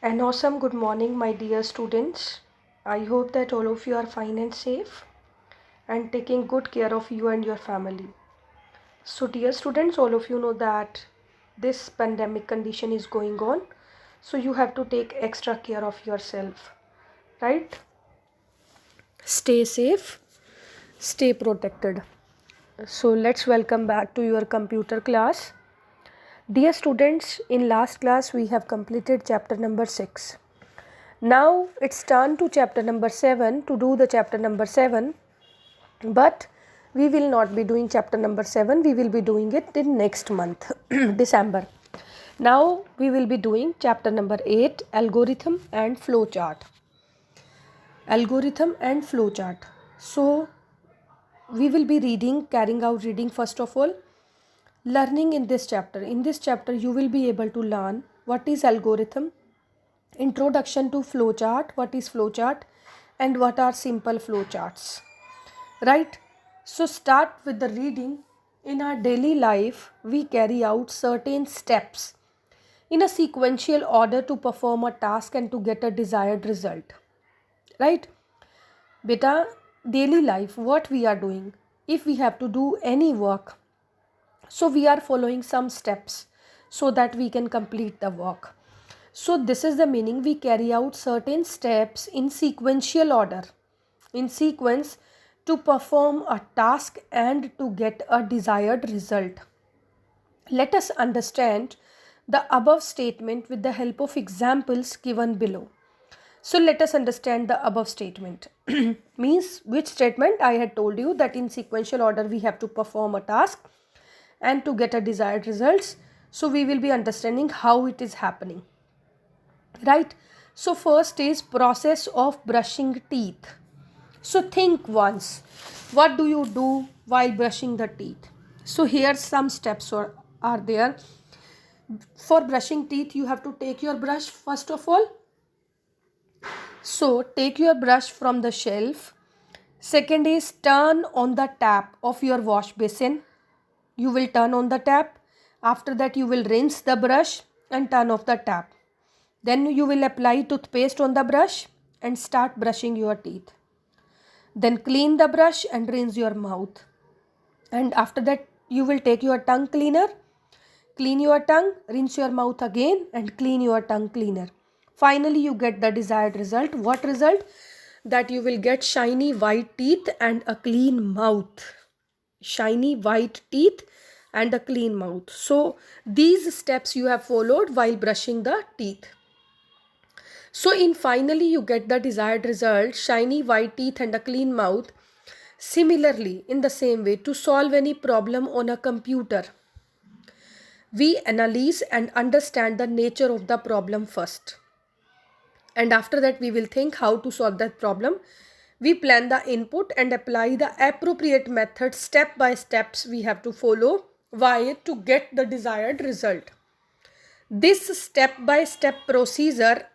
An awesome good morning, my dear students. I hope that all of you are fine and safe and taking good care of you and your family. So, dear students, all of you know that this pandemic condition is going on, so you have to take extra care of yourself, right? Stay safe, stay protected. So, let's welcome back to your computer class. Dear students, in last class we have completed chapter number 6. Now it's turn to chapter number 7 to do the chapter number 7, but we will not be doing chapter number 7, we will be doing it in next month, December. Now we will be doing chapter number 8, algorithm and flowchart. Algorithm and flowchart. So we will be carrying out reading first of all, learning in this chapter. In this chapter you will be able to learn what is algorithm, introduction to flowchart, what is flowchart, and what are simple flowcharts, right? So start with the reading. In our daily life we carry out certain steps in a sequential order to perform a task and to get a desired result, right? Beta, daily life what we are doing, if we have to do any work, so we are following some steps so that we can complete the work. So this is the meaning, we carry out certain steps in sequential order, in sequence, to perform a task and to get a desired result. Let us understand the above statement with the help of examples given below. So let us understand the above statement. Means which statement? I had told you that in sequential order we have to perform a task and to get a desired results. So we will be understanding how it is happening, right? So first is process of brushing teeth. So think once, what do you do while brushing the teeth? So here some steps are there. For brushing teeth you have to take your brush first of all. So take your brush from the shelf. Second is turn on the tap of your wash basin. You will turn on the tap. After that you will rinse the brush and turn off the tap. Then you will apply toothpaste on the brush and start brushing your teeth. Then clean the brush and rinse your mouth. And after that you will take your tongue cleaner, clean your tongue, rinse your mouth again and clean your tongue cleaner. Finally you get the desired result. What result? That you will get shiny white teeth and a clean mouth. Shiny white teeth and a clean mouth. So these steps you have followed while brushing the teeth. So in finally you get the desired result, shiny white teeth and a clean mouth. Similarly, in the same way, to solve any problem on a computer, we analyze and understand the nature of the problem first. And after that we will think how to solve that problem. We plan the input and apply the appropriate method step by steps we have to follow why to get the desired result. This step-by-step procedure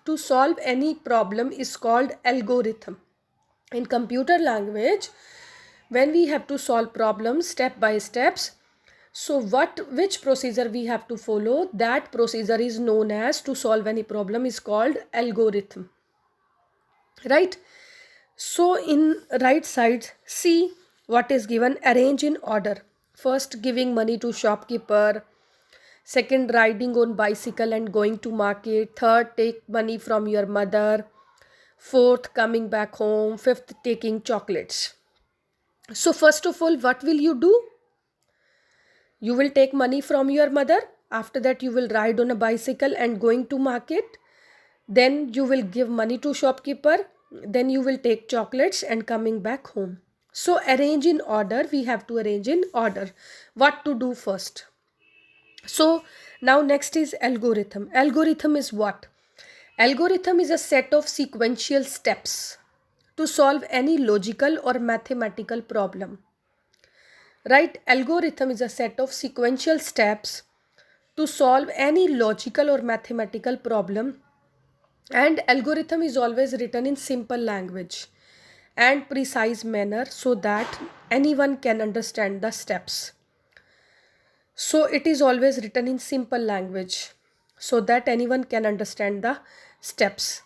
to solve any problem is called algorithm. In computer language, when we have to solve problems step by steps, so which procedure we have to follow, that procedure is known as to solve any problem is called algorithm, right? So in right side, see what is given, arrange in order. First, giving money to shopkeeper. Second, riding on bicycle and going to market. Third, take money from your mother. Fourth, coming back home. Fifth, taking chocolates. So first of all, what will you do? You will take money from your mother. After that you will ride on a bicycle and going to market. Then you will give money to shopkeeper. Then you will take chocolates and coming back home. So arrange in order. We have to arrange in order. What to do first? So now next is algorithm. Algorithm is what? Algorithm is a set of sequential steps to solve any logical or mathematical problem. Right? Algorithm is a set of sequential steps to solve any logical or mathematical problem, and algorithm is always written in simple language and precise manner so that anyone can understand the steps. So it is always written in simple language so that anyone can understand the steps.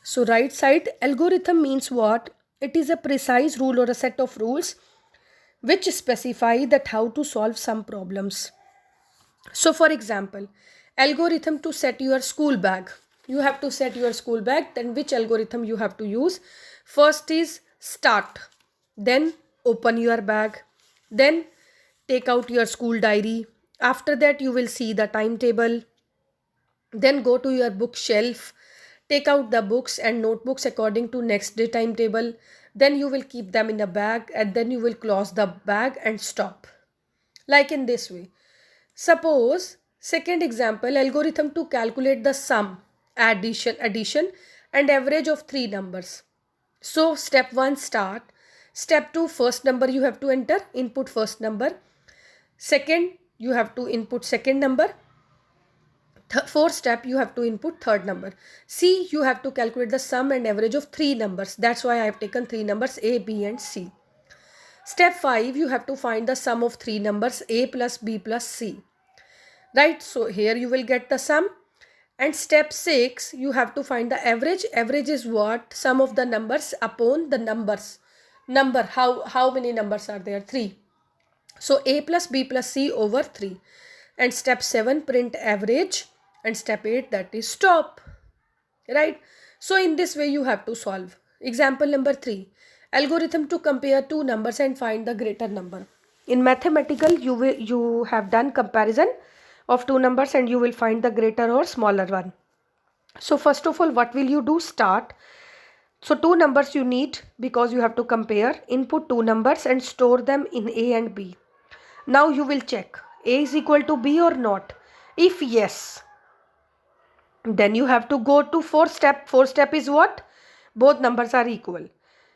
So right side, algorithm means what? It is a precise rule or a set of rules which specify that how to solve some problems. So for example, algorithm to set your school bag. You have to set your school bag, then which algorithm you have to use? First is start, then open your bag, then take out your school diary. After that you will see the timetable, then go to your bookshelf, take out the books and notebooks according to next day timetable. Then you will keep them in a bag and then you will close the bag and stop. Like in this way. Suppose, second example, algorithm to calculate the sum, addition and average of three numbers. So step 1 start, step 2 first number you have to enter, input first number. Second you have to input second number. Fourth step you have to input third number. C, you have to calculate the sum and average of three numbers. That's why I have taken three numbers A, B and C. Step 5, you have to find the sum of three numbers A plus B plus C. Right, so here you will get the sum. And step 6, you have to find the average. Average is what? Sum of the numbers upon the numbers. Number, how many numbers are there? 3. So A plus B plus C over 3. And step 7, print average. And step 8, that is stop. Right? So in this way you have to solve. Example number 3. Algorithm to compare two numbers and find the greater number. In mathematical, you have done comparison of two numbers and you will find the greater or smaller one. So first of all, what will you do? Start. So two numbers you need because you have to compare. Input two numbers and store them in A and B. Now you will check A is equal to B or not. If yes, then you have to go to fourth step. Fourth step is what? Both numbers are equal.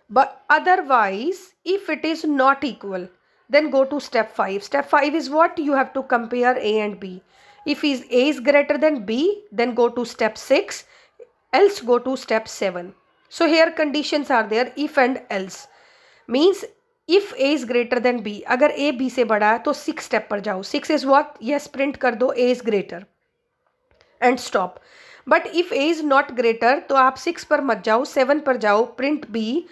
But otherwise, if it is not equal, then go to step 5. Step 5 is what? You have to compare A and B. If A is greater than B, then go to step 6. Else go to step 7. So here conditions are there, if and else. Means if A is greater than B. अगर A B से बड़ा है तो 6 step पर जाओ. 6 is what? Yes, print कर दो A is greater. And stop. But if A is not greater, तो आप 6 पर मत जाओ, 7 पर जाओ, print B.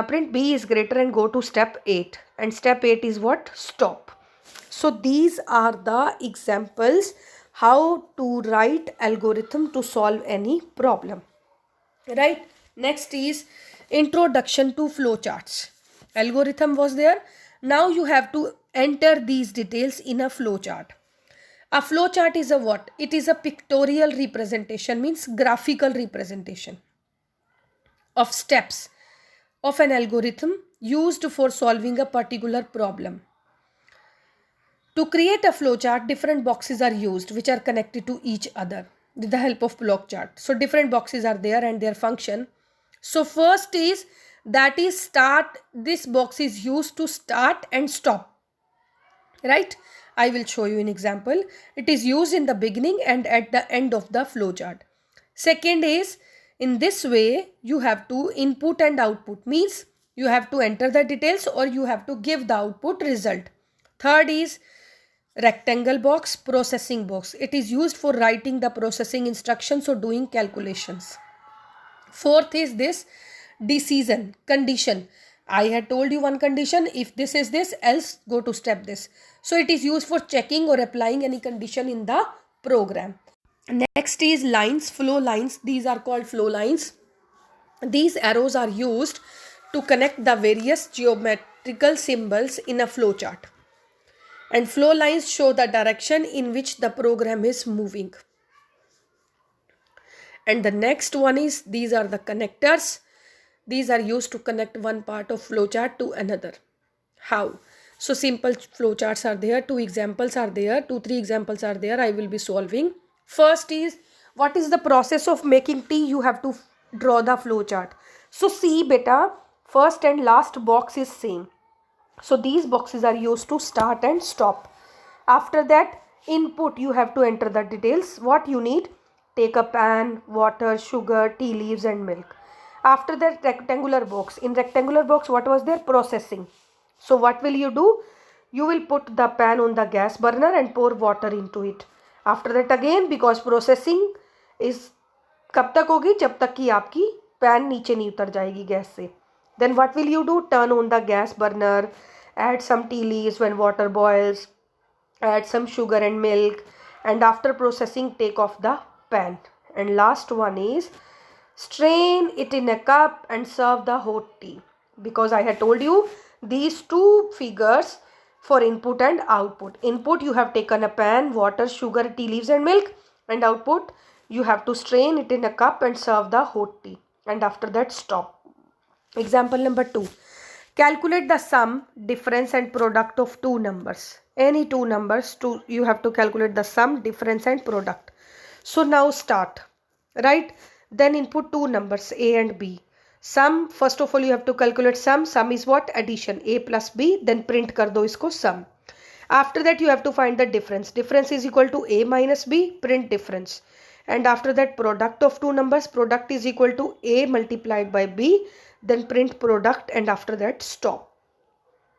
Print B is greater and go to step 8. And step 8 is what? Stop. So these are the examples how to write algorithm to solve any problem. Right? Next is introduction to flowcharts. Algorithm was there. Now you have to enter these details in a flowchart. A flowchart is a what? It is a pictorial representation, means graphical representation of steps of an algorithm used for solving a particular problem. To create a flowchart, different boxes are used which are connected to each other with the help of flowchart. So different boxes are there and their function. So first is that is start. This box is used to start and stop. Right? I will show you an example. It is used in the beginning and at the end of the flowchart. Second is, in this way you have to input and output, means you have to enter the details or you have to give the output result. Third is rectangle box, processing box. It is used for writing the processing instructions or doing calculations. Fourth is this decision, condition. I had told you one condition, if this is this, else go to step this. So it is used for checking or applying any condition in the program. Next is lines, flow lines. These are called flow lines. These arrows are used to connect the various geometrical symbols in a flowchart. And flow lines show the direction in which the program is moving. And the next one is, these are the connectors. These are used to connect one part of flowchart to another. How? So simple flowcharts are there. 2 examples are there. 2-3 examples are there. I will be solving. First is, what is the process of making tea? You have to draw the flowchart. So see beta, first and last box is same. So these boxes are used to start and stop. After that, input, you have to enter the details. What you need? Take a pan, water, sugar, tea leaves and milk. After that, rectangular box. In rectangular box, what was there? Processing. So what will you do? You will put the pan on the gas burner and pour water into it. After that again because processing is कब तक होगी, जब तक कि आपकी pan नीचे नहीं उतर जाएगी गैस से. Then what will you do, turn on the gas burner, add some tea leaves when water boils, add some sugar and milk, and after processing take off the pan. And last one is strain it in a cup and serve the hot tea. Because I had told you these two figures for input and output. Input, you have taken a pan, water, sugar, tea leaves and milk, and output, you have to strain it in a cup and serve the hot tea, and after that stop. Example number 2. Calculate the sum, difference and product of two numbers. Any two numbers, you have to calculate the sum, difference and product. So now start. Right? Then input two numbers A and B. Sum, first of all you have to calculate sum. Sum is what? Addition. A plus B. Then print kar do isko sum. After that you have to find the difference. Difference is equal to A minus B. Print difference. And after that product of two numbers. Product is equal to A multiplied by B. Then print product, and after that stop.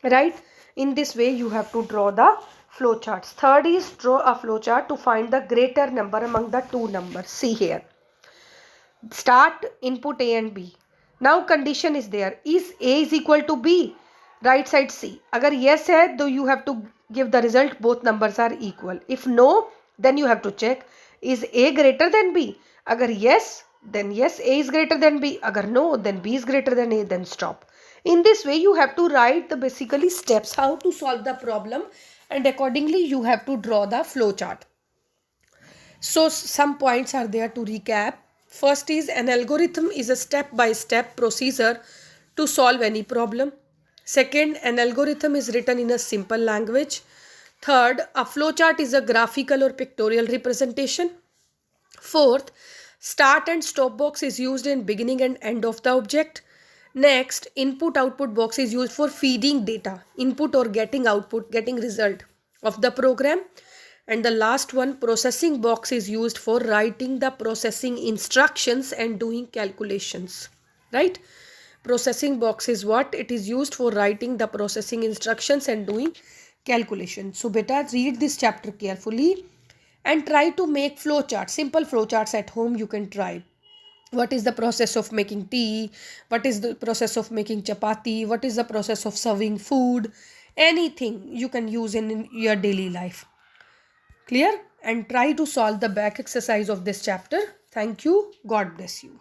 Right? In this way you have to draw the flow charts. Third is draw a flow chart to find the greater number among the two numbers. See here. Start, input A and B. Now condition is there. Is A is equal to B? Right side C. Agar yes hai, though you have to give the result both numbers are equal. If no, then you have to check is A greater than B? Agar yes, then yes, A is greater than B. Agar no, then B is greater than A, then stop. In this way you have to write the basically steps how to solve the problem, and accordingly you have to draw the flow chart. So some points are there to recap. First is an algorithm is a step-by-step procedure to solve any problem. Second, an algorithm is written in a simple language. Third, a flowchart is a graphical or pictorial representation. Fourth, start and stop box is used in beginning and end of the object. Next, input output box is used for feeding data, input or getting output, getting result of the program. And the last one, processing box is used for writing the processing instructions and doing calculations. Right? Processing box is what? It is used for writing the processing instructions and doing calculations. So beta, read this chapter carefully and try to make flowcharts, simple flowcharts at home. You can try. What is the process of making tea? What is the process of making chapati? What is the process of serving food? Anything you can use in your daily life. Clear? And try to solve the back exercise of this chapter. Thank you. God bless you.